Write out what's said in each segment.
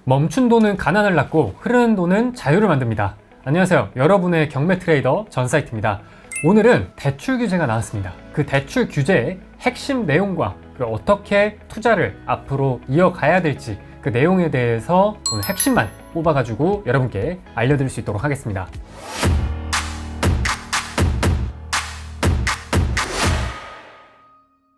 멈춘 돈은 가난을 낳고 흐르는 돈은 자유를 만듭니다. 안녕하세요. 여러분의 경매 트레이더 전사이트입니다. 오늘은 대출 규제가 나왔습니다. 그 대출 규제의 핵심 내용과 어떻게 투자를 앞으로 이어가야 될지 그 내용에 대해서 오늘 핵심만 뽑아가지고 여러분께 알려드릴 수 있도록 하겠습니다.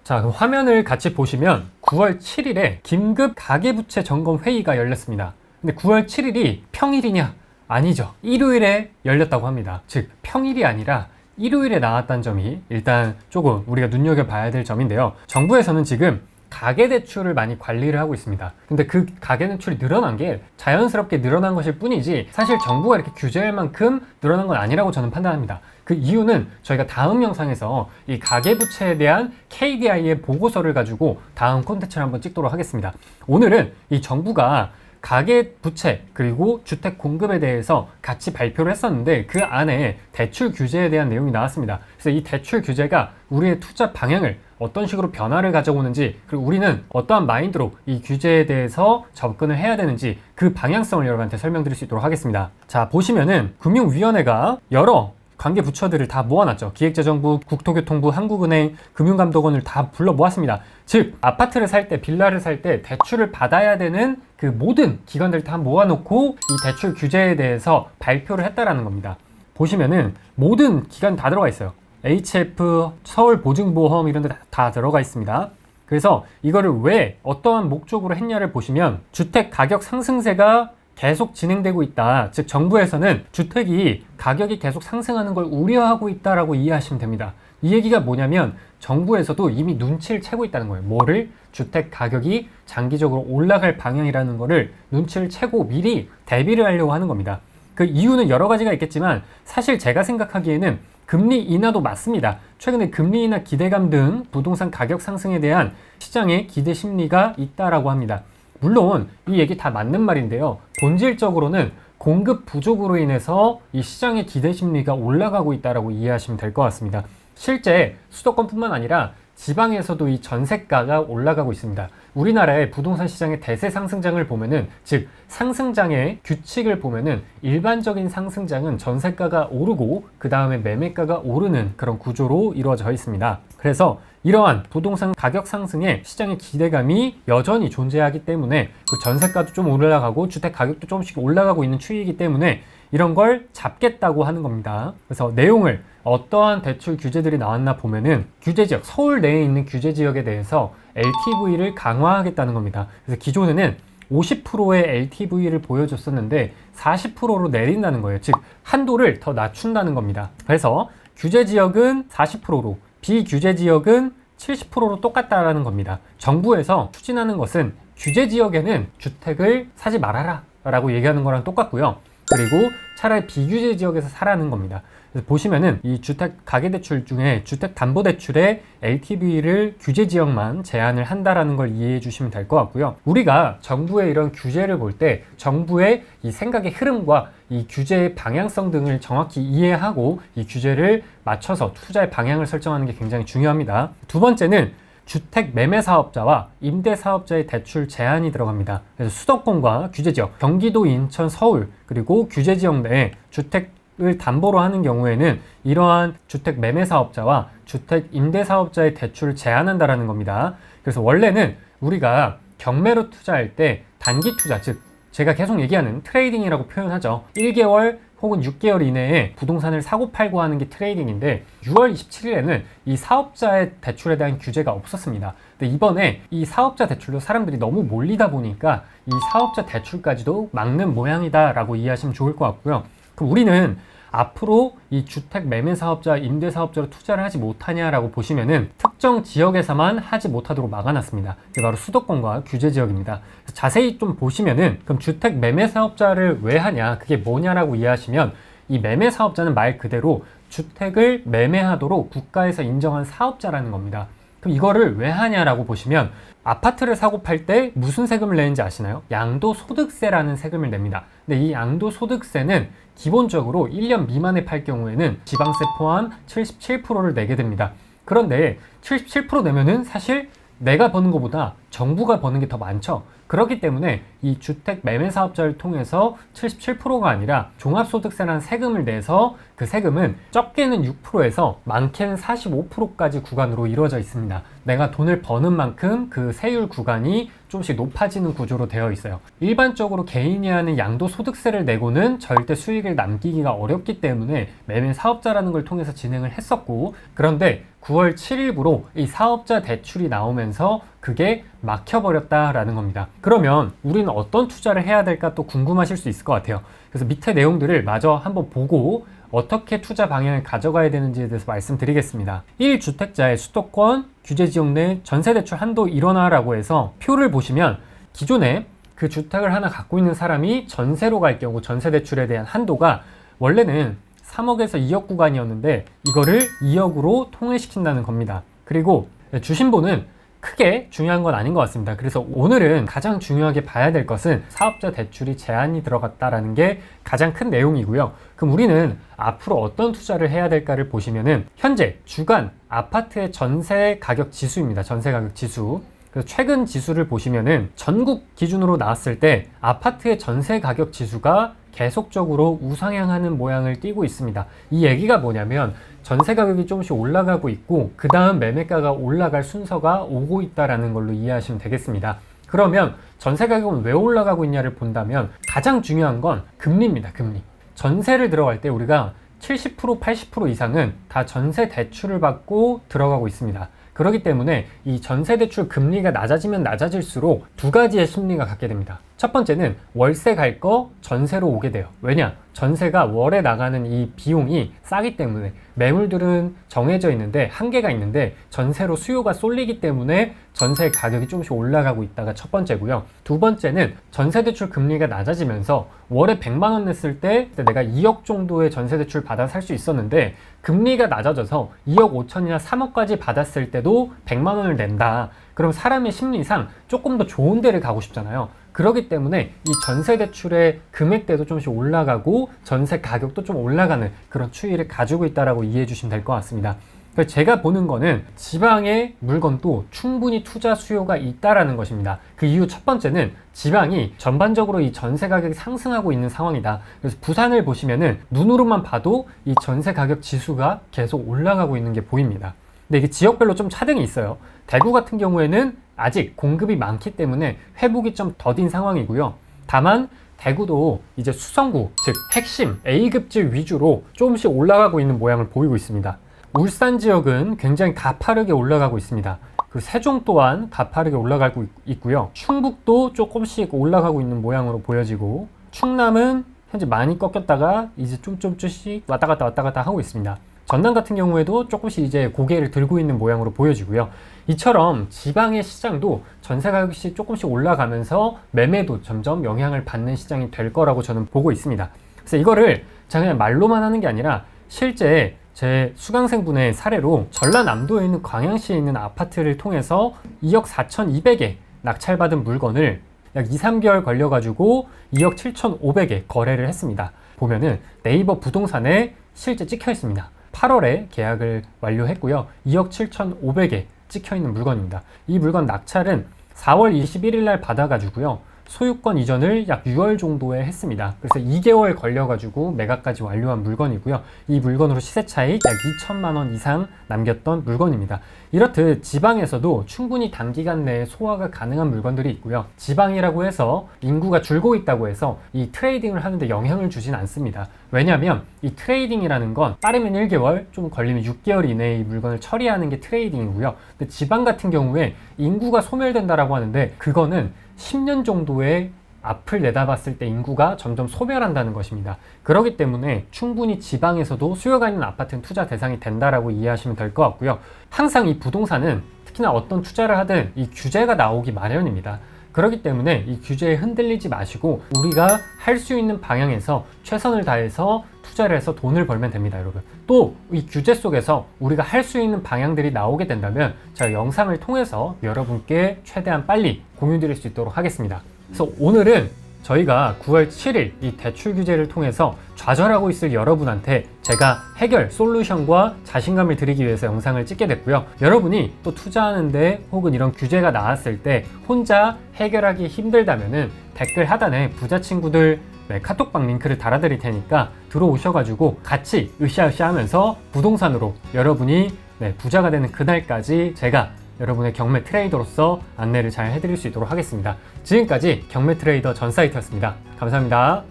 자, 그럼 화면을 같이 보시면 9월 7일에 긴급 가계부채 점검 회의가 열렸습니다. 근데 9월 7일이 평일이냐? 아니죠. 일요일에 열렸다고 합니다. 즉, 평일이 아니라 일요일에 나왔다는 점이 일단 조금 우리가 눈여겨봐야 될 점인데요. 정부에서는 지금 가계대출을 많이 관리를 하고 있습니다. 근데 그 가계대출이 늘어난 게 자연스럽게 늘어난 것일 뿐이지 사실 정부가 이렇게 규제할 만큼 늘어난 건 아니라고 저는 판단합니다. 그 이유는 저희가 다음 영상에서 이 가계부채에 대한 KDI의 보고서를 가지고 다음 콘텐츠를 한번 찍도록 하겠습니다. 오늘은 이 정부가 가계부채 그리고 주택 공급에 대해서 같이 발표를 했었는데 그 안에 대출 규제에 대한 내용이 나왔습니다. 그래서 이 대출 규제가 우리의 투자 방향을 어떤 식으로 변화를 가져오는지, 그리고 우리는 어떠한 마인드로 이 규제에 대해서 접근을 해야 되는지 그 방향성을 여러분한테 설명드릴 수 있도록 하겠습니다. 자, 보시면은 금융위원회가 여러 관계 부처들을 다 모아놨죠. 기획재정부, 국토교통부, 한국은행, 금융감독원을 다 불러 모았습니다. 즉, 아파트를 살 때, 빌라를 살 때 대출을 받아야 되는 그 모든 기관들을 다 모아놓고 이 대출 규제에 대해서 발표를 했다라는 겁니다. 보시면은 모든 기관 다 들어가 있어요. HF, 서울보증보험 이런 데 다 들어가 있습니다. 그래서 이거를 왜 어떠한 목적으로 했냐를 보시면 주택 가격 상승세가 계속 진행되고 있다. 즉 정부에서는 주택이 가격이 계속 상승하는 걸 우려하고 있다라고 이해하시면 됩니다. 이 얘기가 뭐냐면 정부에서도 이미 눈치를 채고 있다는 거예요. 뭐를? 주택 가격이 장기적으로 올라갈 방향이라는 거를 눈치를 채고 미리 대비를 하려고 하는 겁니다. 그 이유는 여러 가지가 있겠지만 사실 제가 생각하기에는 금리 인하도 맞습니다. 최근에 금리 인하 기대감 등 부동산 가격 상승에 대한 시장의 기대 심리가 있다라고 합니다. 물론 이 얘기 다 맞는 말인데요. 본질적으로는 공급 부족으로 인해서 이 시장의 기대 심리가 올라가고 있다라고 이해하시면 될 것 같습니다. 실제 수도권뿐만 아니라 지방에서도 이 전세가가 올라가고 있습니다. 우리나라의 부동산 시장의 대세 상승장을 보면은, 즉 상승장의 규칙을 보면은 일반적인 상승장은 전세가가 오르고 그 다음에 매매가가 오르는 그런 구조로 이루어져 있습니다. 그래서 이러한 부동산 가격 상승에 시장의 기대감이 여전히 존재하기 때문에 그 전세가도 좀 올라가고 주택 가격도 조금씩 올라가고 있는 추이이기 때문에 이런 걸 잡겠다고 하는 겁니다. 그래서 내용을 어떠한 대출 규제들이 나왔나 보면은 규제지역, 서울 내에 있는 규제지역에 대해서 LTV를 강화하겠다는 겁니다. 그래서 기존에는 50%의 LTV를 보여줬었는데 40%로 내린다는 거예요. 즉 한도를 더 낮춘다는 겁니다. 그래서 규제지역은 40%로 비규제지역은 70%로 똑같다라는 겁니다. 정부에서 추진하는 것은 규제지역에는 주택을 사지 말아라 라고 얘기하는 거랑 똑같고요. 그리고 차라리 비규제 지역에서 사라는 겁니다. 그래서 보시면은 이 주택 가계대출 중에 주택담보대출의 LTV를 규제 지역만 제한을 한다라는 걸 이해해 주시면 될 것 같고요. 우리가 정부의 이런 규제를 볼 때 정부의 이 생각의 흐름과 이 규제의 방향성 등을 정확히 이해하고 이 규제를 맞춰서 투자의 방향을 설정하는 게 굉장히 중요합니다. 두 번째는 주택 매매 사업자와 임대 사업자의 대출 제한이 들어갑니다. 그래서 수도권과 규제지역, 경기도, 인천, 서울 그리고 규제지역 내에 주택을 담보로 하는 경우에는 이러한 주택 매매 사업자와 주택 임대 사업자의 대출을 제한한다라는 겁니다. 그래서 원래는 우리가 경매로 투자할 때 단기 투자, 즉 제가 계속 얘기하는 트레이딩이라고 표현하죠. 1개월 혹은 6개월 이내에 부동산을 사고 팔고 하는 게 트레이딩인데 6월 27일에는 이 사업자의 대출에 대한 규제가 없었습니다. 근데 이번에 이 사업자 대출로 사람들이 너무 몰리다 보니까 이 사업자 대출까지도 막는 모양이다 라고 이해하시면 좋을 것 같고요. 그럼 우리는 앞으로 이 주택 매매 사업자, 임대 사업자로 투자를 하지 못하냐라고 보시면은 특정 지역에서만 하지 못하도록 막아놨습니다. 이게 바로 수도권과 규제 지역입니다. 자세히 좀 보시면은 그럼 주택 매매 사업자를 왜 하냐, 그게 뭐냐라고 이해하시면 이 매매 사업자는 말 그대로 주택을 매매하도록 국가에서 인정한 사업자라는 겁니다. 그럼 이거를 왜 하냐라고 보시면 아파트를 사고 팔 때 무슨 세금을 내는지 아시나요? 양도소득세라는 세금을 냅니다. 근데 이 양도소득세는 기본적으로 1년 미만에 팔 경우에는 지방세 포함 77%를 내게 됩니다. 그런데 77% 내면은 사실 내가 버는 것보다 정부가 버는 게 더 많죠. 그렇기 때문에 이 주택 매매 사업자를 통해서 77%가 아니라 종합소득세라는 세금을 내서 그 세금은 적게는 6%에서 많게는 45%까지 구간으로 이루어져 있습니다. 내가 돈을 버는 만큼 그 세율 구간이 조금씩 높아지는 구조로 되어 있어요. 일반적으로 개인이 하는 양도소득세를 내고는 절대 수익을 남기기가 어렵기 때문에 매매 사업자라는 걸 통해서 진행을 했었고, 그런데 9월 7일부로 이 사업자 대출이 나오면서 그게 막혀버렸다라는 겁니다. 그러면 우리는 어떤 투자를 해야 될까 또 궁금하실 수 있을 것 같아요. 그래서 밑에 내용들을 마저 한번 보고 어떻게 투자 방향을 가져가야 되는지에 대해서 말씀드리겠습니다. 1주택자의 수도권, 규제지역 내 전세대출 한도 일원화라고 해서 표를 보시면 기존에 그 주택을 하나 갖고 있는 사람이 전세로 갈 경우 전세대출에 대한 한도가 원래는 3억에서 2억 구간이었는데 이거를 2억으로 통일시킨다는 겁니다. 그리고 주신보는 크게 중요한 건 아닌 것 같습니다. 그래서 오늘은 가장 중요하게 봐야 될 것은 사업자 대출이 제한이 들어갔다라는 게 가장 큰 내용이고요. 그럼 우리는 앞으로 어떤 투자를 해야 될까를 보시면은 현재 주간 아파트의 전세 가격 지수입니다. 전세 가격 지수. 그래서 최근 지수를 보시면은 전국 기준으로 나왔을 때 아파트의 전세 가격 지수가 계속적으로 우상향하는 모양을 띠고 있습니다. 이 얘기가 뭐냐면 전세 가격이 조금씩 올라가고 있고 그 다음 매매가가 올라갈 순서가 오고 있다는 걸로 이해하시면 되겠습니다. 그러면 전세 가격은 왜 올라가고 있냐를 본다면 가장 중요한 건 금리입니다. 금리. 전세를 들어갈 때 우리가 70% 80% 이상은 다 전세 대출을 받고 들어가고 있습니다. 그렇기 때문에 이 전세대출 금리가 낮아지면 낮아질수록 두 가지의 심리가 갖게 됩니다. 첫 번째는 월세 갈 거 전세로 오게 돼요. 왜냐? 전세가 월에 나가는 이 비용이 싸기 때문에 매물들은 정해져 있는데 한계가 있는데 전세로 수요가 쏠리기 때문에 전세 가격이 조금씩 올라가고 있다가 첫 번째고요. 두 번째는 전세대출 금리가 낮아지면서 월에 100만 원 냈을 때 내가 2억 정도의 전세대출 받아 살 수 있었는데 금리가 낮아져서 2억 5천이나 3억까지 받았을 때도 100만 원을 낸다. 그럼 사람의 심리상 조금 더 좋은 데를 가고 싶잖아요. 그렇기 때문에 이 전세 대출의 금액대도 조금씩 올라가고 전세 가격도 좀 올라가는 그런 추이를 가지고 있다라고 이해해 주시면 될 것 같습니다. 그래서 제가 보는 거는 지방의 물건도 충분히 투자 수요가 있다라는 것입니다. 그 이유 첫 번째는 지방이 전반적으로 이 전세 가격이 상승하고 있는 상황이다. 그래서 부산을 보시면은 눈으로만 봐도 이 전세 가격 지수가 계속 올라가고 있는 게 보입니다. 근데 이게 지역별로 좀 차등이 있어요. 대구 같은 경우에는 아직 공급이 많기 때문에 회복이 좀 더딘 상황이고요. 다만 대구도 이제 수성구, 즉 핵심 A급지 위주로 조금씩 올라가고 있는 모양을 보이고 있습니다. 울산 지역은 굉장히 가파르게 올라가고 있습니다. 그리고 세종 또한 가파르게 올라가고 있고요. 충북도 조금씩 올라가고 있는 모양으로 보여지고 충남은 현재 많이 꺾였다가 이제 좀씩 왔다 갔다 하고 있습니다. 전남 같은 경우에도 조금씩 이제 고개를 들고 있는 모양으로 보여지고요. 이처럼 지방의 시장도 전세 가격이 조금씩 올라가면서 매매도 점점 영향을 받는 시장이 될 거라고 저는 보고 있습니다. 그래서 이거를 제가 그냥 말로만 하는 게 아니라 실제 제 수강생분의 사례로 전라남도에 있는 광양시에 있는 아파트를 통해서 2억 4,200에 낙찰받은 물건을 약 2, 3개월 걸려가지고 2억 7,500에 거래를 했습니다. 보면은 네이버 부동산에 실제 찍혀 있습니다. 8월에 계약을 완료했고요. 2억 7,500에 찍혀있는 물건입니다. 이 물건 낙찰은 4월 21일 날 받아가지고요. 소유권 이전을 약 6월 정도에 했습니다. 그래서 2개월 걸려가지고 매각까지 완료한 물건이고요. 이 물건으로 시세 차익 약 2천만 원 이상 남겼던 물건입니다. 이렇듯 지방에서도 충분히 단기간 내에 소화가 가능한 물건들이 있고요. 지방이라고 해서 인구가 줄고 있다고 해서 이 트레이딩을 하는데 영향을 주진 않습니다. 왜냐하면 이 트레이딩이라는 건 빠르면 1개월, 좀 걸리면 6개월 이내에 이 물건을 처리하는 게 트레이딩이고요. 근데 지방 같은 경우에 인구가 소멸된다라고 하는데 그거는 10년 정도의 앞을 내다봤을 때 인구가 점점 소멸한다는 것입니다. 그렇기 때문에 충분히 지방에서도 수요가 있는 아파트는 투자 대상이 된다라고 이해하시면 될 것 같고요. 항상 이 부동산은 특히나 어떤 투자를 하든 이 규제가 나오기 마련입니다. 그렇기 때문에 이 규제에 흔들리지 마시고 우리가 할 수 있는 방향에서 최선을 다해서 투자를 해서 돈을 벌면 됩니다, 여러분. 또 이 규제 속에서 우리가 할 수 있는 방향들이 나오게 된다면 제가 영상을 통해서 여러분께 최대한 빨리 공유드릴 수 있도록 하겠습니다. 그래서 오늘은 저희가 9월 7일 이 대출 규제를 통해서 좌절하고 있을 여러분한테 제가 해결, 솔루션과 자신감을 드리기 위해서 영상을 찍게 됐고요. 여러분이 또 투자하는데 혹은 이런 규제가 나왔을 때 혼자 해결하기 힘들다면은 댓글 하단에 부자 친구들 카톡방 링크를 달아드릴 테니까 들어오셔가지고 같이 으쌰으쌰 하면서 부동산으로 여러분이 부자가 되는 그날까지 제가 여러분의 경매 트레이더로서 안내를 잘 해드릴 수 있도록 하겠습니다. 지금까지 경매 트레이더 전사이트였습니다. 감사합니다.